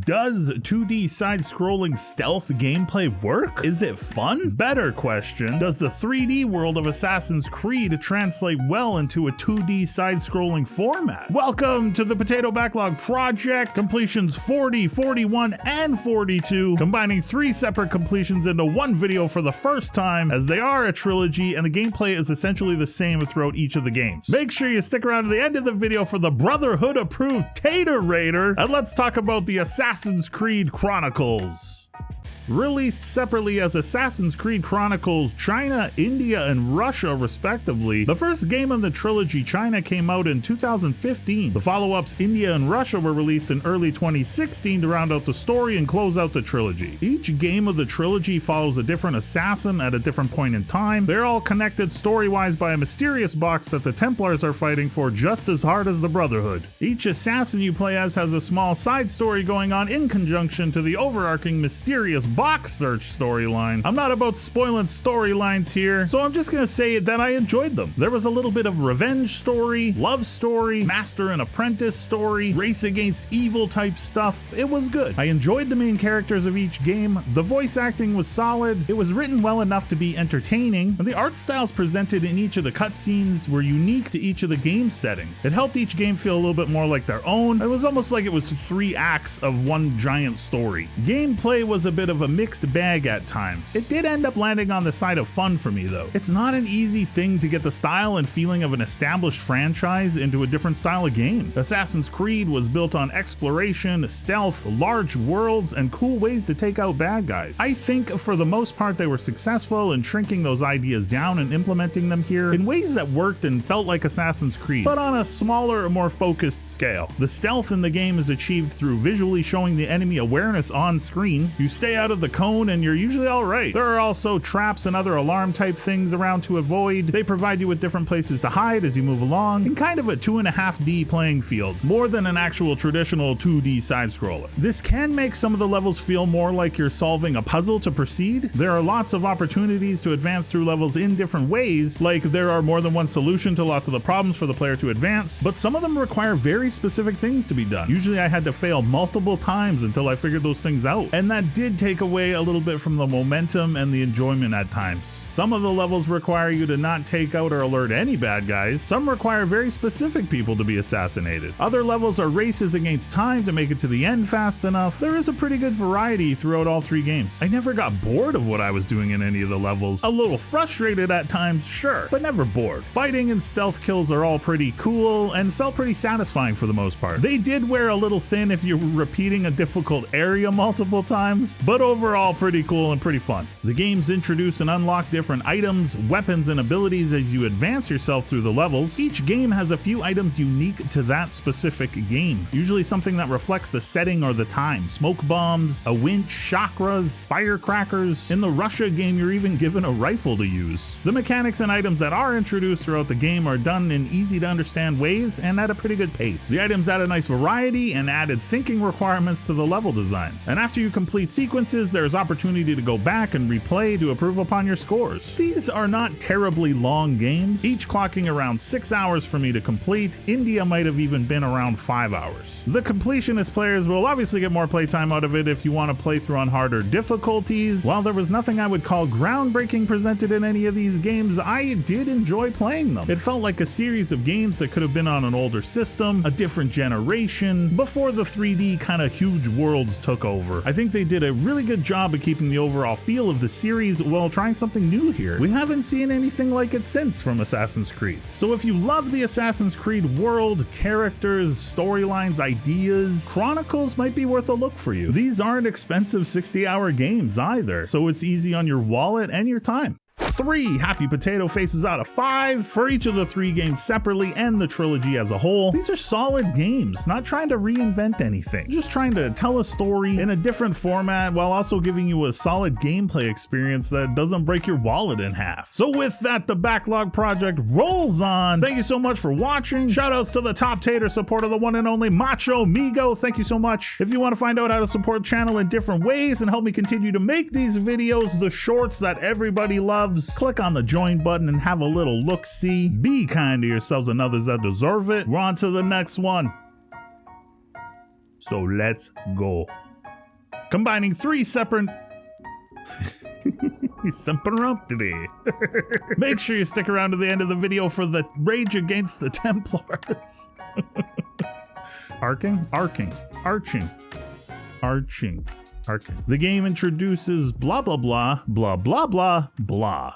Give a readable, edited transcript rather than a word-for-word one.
Does 2D side-scrolling stealth gameplay work? Is it fun? Better question, does the 3D world of Assassin's Creed translate well into a 2D side-scrolling format? Welcome to the Potato Backlog Project, completions 40, 41, and 42, combining 3 separate completions into one video for the first time, as they are a trilogy and the gameplay is essentially the same throughout each of the games. Make sure you stick around to the end of the video for the Brotherhood approved Tater Raider, and let's talk about the Assassin's Creed Chronicles. Released separately as Assassin's Creed Chronicles China, India, and Russia respectively, the first game in the trilogy China came out in 2015. The follow-ups India and Russia were released in early 2016 to round out the story and close out the trilogy. Each game of the trilogy follows a different assassin at a different point in time. They're all connected story-wise by a mysterious box that the Templars are fighting for just as hard as the Brotherhood. Each assassin you play as has a small side story going on in conjunction to the overarching mysterious box search storyline. I'm not about spoiling storylines here, so I'm just gonna say that I enjoyed them. There was a little bit of revenge story, love story, master and apprentice story, race against evil type stuff. It was good. I enjoyed the main characters of each game. The voice acting was solid. It was written well enough to be entertaining, and the art styles presented in each of the cutscenes were unique to each of the game settings. It helped each game feel a little bit more like their own. It was almost like it was 3 acts of one giant story. Gameplay was a bit of a mixed bag at times. It did end up landing on the side of fun for me though. It's not an easy thing to get the style and feeling of an established franchise into a different style of game. Assassin's Creed was built on exploration, stealth, large worlds, and cool ways to take out bad guys. I think for the most part they were successful in shrinking those ideas down and implementing them here in ways that worked and felt like Assassin's Creed, but on a smaller, more focused scale. The stealth in the game is achieved through visually showing the enemy awareness on screen. You stay out of the cone and you're usually alright. There are also traps and other alarm type things around to avoid. They provide you with different places to hide as you move along, in kind of a 2.5D playing field, more than an actual traditional 2D side scroller. This can make some of the levels feel more like you're solving a puzzle to proceed. There are lots of opportunities to advance through levels in different ways, like there are more than one solution to lots of the problems for the player to advance, but some of them require very specific things to be done. Usually I had to fail multiple times until I figured those things out, and that did take away a little bit from the momentum and the enjoyment at times. Some of the levels require you to not take out or alert any bad guys. Some require very specific people to be assassinated. Other levels are races against time to make it to the end fast enough. There is a pretty good variety throughout all 3 games. I never got bored of what I was doing in any of the levels. A little frustrated at times, sure, but never bored. Fighting and stealth kills are all pretty cool and felt pretty satisfying for the most part. They did wear a little thin if you're repeating a difficult area multiple times, but overall pretty cool and pretty fun. The games introduce and unlock different items, weapons, and abilities as you advance yourself through the levels. Each game has a few items unique to that specific game, usually something that reflects the setting or the time. Smoke bombs, a winch, chakras, firecrackers. In the Russia game, you're even given a rifle to use. The mechanics and items that are introduced throughout the game are done in easy to understand ways and at a pretty good pace. The items add a nice variety and added thinking requirements to the level designs. And after you complete sequences, there's opportunity to go back and replay to improve upon your scores. These are not terribly long games, each clocking around 6 hours for me to complete. India might have even been around 5 hours. The completionist players will obviously get more playtime out of it if you want to play through on harder difficulties. While there was nothing I would call groundbreaking presented in any of these games, I did enjoy playing them. It felt like a series of games that could have been on an older system, a different generation, before the 3D kind of huge worlds took over. I think they did a really good job of keeping the overall feel of the series while trying something new here. We haven't seen anything like it since from Assassin's Creed. So if you love the Assassin's Creed world, characters, storylines, ideas, Chronicles might be worth a look for you. These aren't expensive 60-hour games either, so it's easy on your wallet and your time. 3 happy potato faces out of 5 for each of the 3 games separately and the trilogy as a whole. These are solid games, not trying to reinvent anything, just trying to tell a story in a different format while also giving you a solid gameplay experience that doesn't break your wallet in half. So with that, the Backlog Project rolls on. Thank you so much for watching. Shoutouts to the top tater supporter, the one and only Macho Migo. Thank you so much. If you want to find out how to support the channel in different ways and help me continue to make these videos, the shorts that everybody loves, click on the join button and have a little look-see. Be kind to yourselves and others that deserve it. We're on to the next one. So let's go. combining 3 separate... Make sure you stick around to the end of the video for the Rage Against the Templars. Arching. The game introduces blah blah blah blah blah blah blah.